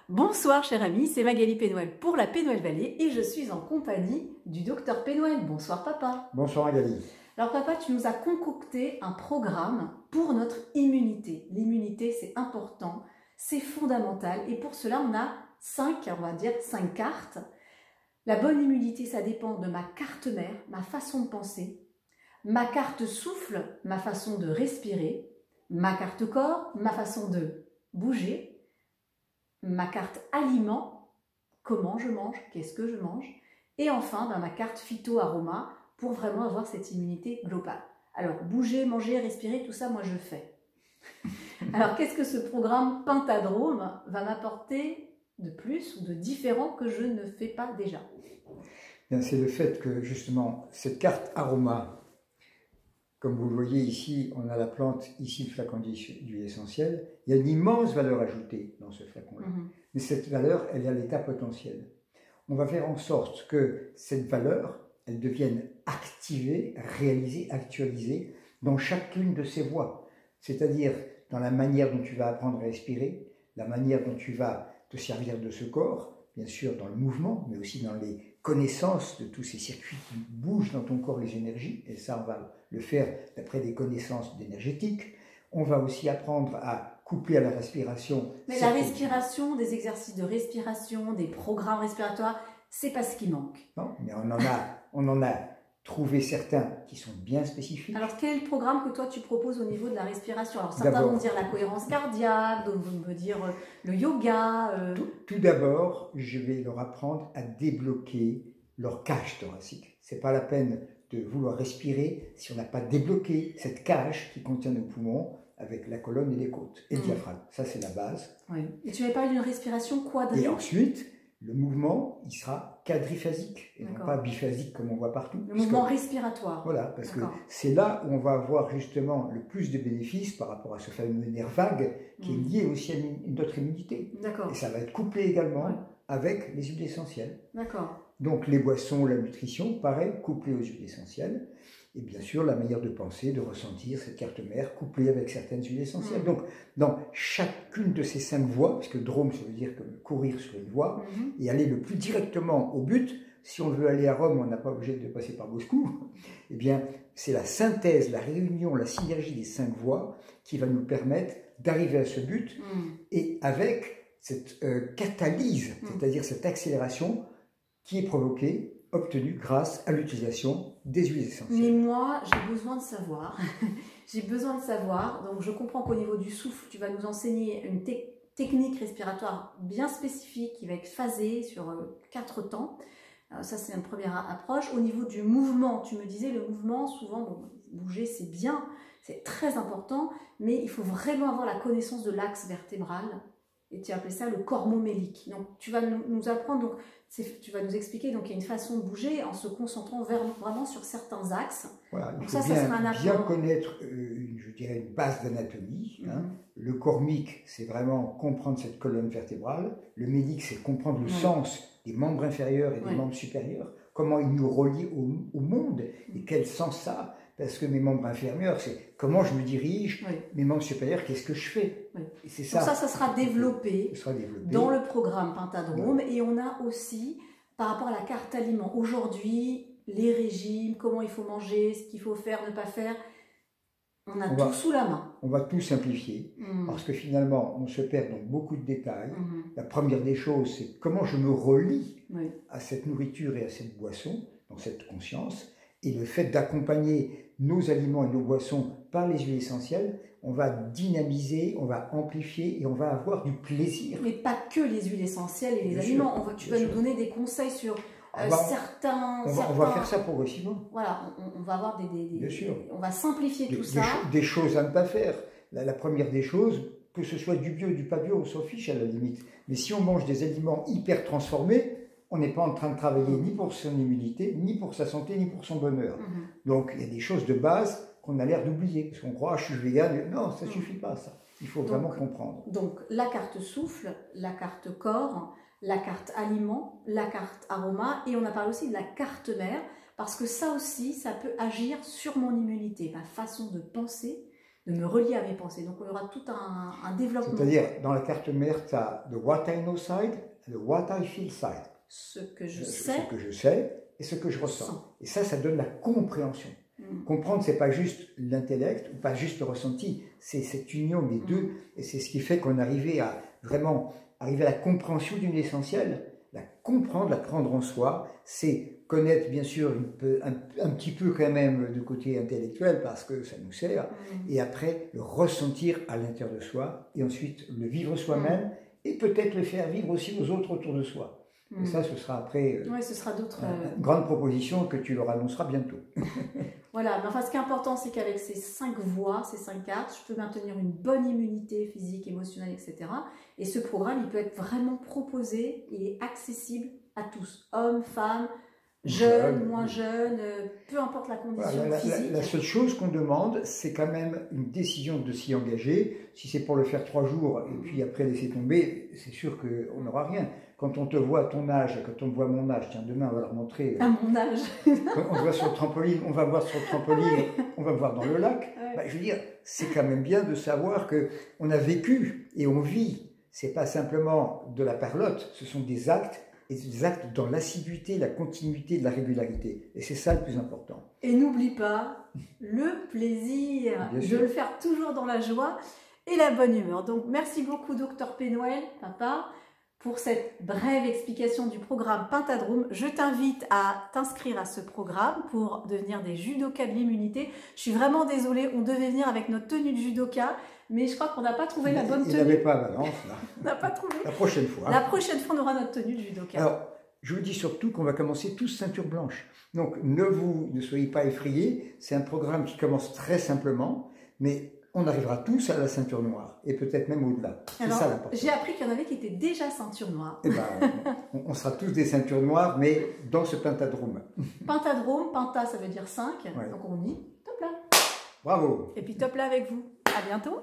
Bonsoir chers amis, c'est Magali Pénoël pour la Pénoël Vallée et je suis en compagnie du docteur Pénoël. Bonsoir papa. Bonsoir Magali. Alors papa, tu nous as concocté un programme pour notre immunité. L'immunité c'est important, c'est fondamental et pour cela on a cinq cartes. La bonne immunité ça dépend de ma carte mère, ma façon de penser, ma carte souffle, ma façon de respirer, ma carte corps, ma façon de bouger, ma carte aliment, comment je mange, qu'est-ce que je mange, et enfin ma carte phyto-aroma pour vraiment avoir cette immunité globale. Alors bouger, manger, respirer, tout ça moi je fais. Alors qu'est-ce que ce programme Pentadrome va m'apporter de plus ou de différent que je ne fais pas déjà? C'est le fait que justement cette carte aroma, comme vous le voyez ici, on a la plante, ici le flacon d'huile essentielle, il y a une immense valeur ajoutée dans ce flacon-là. Mais cette valeur, elle est à l'état potentiel. On va faire en sorte que cette valeur, elle devienne activée, réalisée, actualisée dans chacune de ces voies. C'est-à-dire dans la manière dont tu vas apprendre à respirer, la manière dont tu vas te servir de ce corps, bien sûr dans le mouvement, mais aussi dans les connaissances de tous ces circuits qui bougent dans ton corps, les énergies, et ça on va le faire d'après des connaissances énergétiques. On va aussi apprendre à coupler à la respiration. Mais la respiration, des exercices de respiration, des programmes respiratoires, c'est pas ce qui manque. Non, mais on en a trouvé certains qui sont bien spécifiques. Alors quel est le programme que toi tu proposes au niveau de la respiration? Alors certains vont dire la cohérence cardiaque, d'autres vont me dire le yoga. Tout d'abord, je vais leur apprendre à débloquer leur cage thoracique. C'est pas la peine de vouloir respirer si on n'a pas débloqué cette cage qui contient nos poumons avec la colonne et les côtes et le diaphragme. Ça, c'est la base. Oui. Et tu m'avais parlé d'une respiration quadriphasique. Et ensuite, le mouvement, il sera quadriphasique et non pas biphasique comme on voit partout. Le mouvement respiratoire. Voilà, parce que c'est là où on va avoir justement le plus de bénéfices par rapport à ce fameux nerf vague qui est lié aussi à notre immunité. D'accord. Et ça va être couplé également avec les huiles essentielles. D'accord. Donc les boissons, la nutrition, pareil, couplé aux huiles essentielles. Et bien sûr, la manière de penser, de ressentir cette carte mère couplée avec certaines huiles essentielles. Donc, dans chacune de ces 5 voies, parce que drôme, ça veut dire que courir sur une voie, et aller le plus directement au but, si on veut aller à Rome, on n'a pas obligé de passer par Moscou, eh bien, c'est la synthèse, la réunion, la synergie des 5 voies qui va nous permettre d'arriver à ce but, et avec cette catalyse, c'est-à-dire cette accélération qui est provoquée, obtenue grâce à l'utilisation des huiles essentielles. Mais moi, j'ai besoin de savoir. J'ai besoin de savoir. Donc, je comprends qu'au niveau du souffle, tu vas nous enseigner une technique respiratoire bien spécifique qui va être phasée sur 4 temps. Ça, c'est une première approche. Au niveau du mouvement, tu me disais, le mouvement, souvent, bon, bouger, c'est bien, c'est très important, mais il faut vraiment avoir la connaissance de l'axe vertébral. Et tu appelles ça le cormomélique. Donc, tu vas nous apprendre, donc, tu vas nous expliquer, donc il y a une façon de bouger en se concentrant vraiment sur certains axes. Voilà, il donc faut bien connaître, je dirais, une base d'anatomie. Le cormique, c'est vraiment comprendre cette colonne vertébrale. Le mélique, c'est comprendre le sens des membres inférieurs et des membres supérieurs. Comment ils nous relient au monde et quel sens ça a. Parce que mes membres inférieurs, c'est comment je me dirige, mes membres supérieurs, qu'est-ce que je fais. Et c'est ça. Donc ça sera développé dans le programme Pentadrome. Et on a aussi, par rapport à la carte aliment, aujourd'hui, les régimes, comment il faut manger, ce qu'il faut faire, ne pas faire, on a tout sous la main. On va tout simplifier, parce que finalement, on se perd dans beaucoup de détails. La première des choses, c'est comment je me relie à cette nourriture et à cette boisson, dans cette conscience. Et le fait d'accompagner nos aliments et nos boissons par les huiles essentielles, on va dynamiser, on va amplifier et on va avoir du plaisir. Mais pas que les huiles essentielles et les aliments. Tu vas nous donner des conseils sur certains... On va faire ça progressivement. Voilà, on va avoir Bien sûr. On va simplifier tout ça. Des choses à ne pas faire. La première des choses, que ce soit du bio ou du pas bio, on s'en fiche à la limite. Mais si on mange des aliments hyper transformés, on n'est pas en train de travailler ni pour son immunité, ni pour sa santé, ni pour son bonheur. Donc, il y a des choses de base qu'on a l'air d'oublier. Parce qu'on croit, je suis vegan. Non, ça ne suffit pas, ça. Il faut vraiment comprendre. Donc, la carte souffle, la carte corps, la carte aliment, la carte aroma. Et on a parlé aussi de la carte mère, parce que ça aussi, ça peut agir sur mon immunité. Ma façon de penser, me relier à mes pensées. Donc, il y aura tout un développement. C'est-à-dire, dans la carte mère, tu as le what I know side et le what I feel side. Ce que je sais. Ce que je sais et ce que je ressens. Et ça donne la compréhension. Comprendre, c'est pas juste l'intellect ou pas juste le ressenti, c'est cette union des deux. Et c'est ce qui fait qu'on arrive à vraiment arriver à la compréhension d'une essentielle. La comprendre, la prendre en soi, c'est connaître bien sûr un petit peu quand même du côté intellectuel parce que ça nous sert, et après le ressentir à l'intérieur de soi, et ensuite le vivre soi-même, et peut-être le faire vivre aussi aux autres autour de soi. Et ça, ce sera après ce sera d'autres grande proposition que tu leur annonceras bientôt. Voilà, mais enfin ce qui est important, c'est qu'avec ces 5 voies, ces 5 cartes, je peux maintenir une bonne immunité physique, émotionnelle, etc. Et ce programme, il peut être vraiment proposé et accessible à tous, hommes, femmes, jeunes, moins jeunes, peu importe la condition physique. La seule chose qu'on demande, c'est quand même une décision de s'y engager. Si c'est pour le faire 3 jours et puis après laisser tomber, c'est sûr qu'on n'aura rien. Quand on te voit à ton âge, quand on voit mon âge, tiens, demain on va leur montrer. À mon âge. Quand on voit sur le trampoline, on va voir sur le trampoline, on va voir dans le lac. Bah, je veux dire, c'est quand même bien de savoir qu'on a vécu et on vit. C'est pas simplement de la parlotte, ce sont des actes, et des actes dans l'assiduité, la continuité, de la régularité. Et c'est ça le plus important. Et n'oublie pas le plaisir de le faire toujours dans la joie et la bonne humeur. Donc merci beaucoup Dr Pénoël, papa, pour cette brève explication du programme Pentadrome. Je t'invite à t'inscrire à ce programme pour devenir des judokas de l'immunité. Je suis vraiment désolée, on devait venir avec notre tenue de judoka, mais je crois qu'on n'a pas trouvé la bonne tenue. Il n'avait pas à Valence, là. On n'a pas trouvé. La prochaine fois. La prochaine fois, on aura notre tenue de judoka. Alors, je vous dis surtout qu'on va commencer tous ceinture blanche. Donc, ne soyez pas effrayés. C'est un programme qui commence très simplement, mais on arrivera tous à la ceinture noire, et peut-être même au-delà. C'est ça l'important. J'ai appris qu'il y en avait qui étaient déjà ceinture noire. Eh ben, on sera tous des ceintures noires, mais dans ce pentadrome. Pentadrome, penta ça veut dire 5, donc on dit top là. Bravo. Et puis top là avec vous. À bientôt.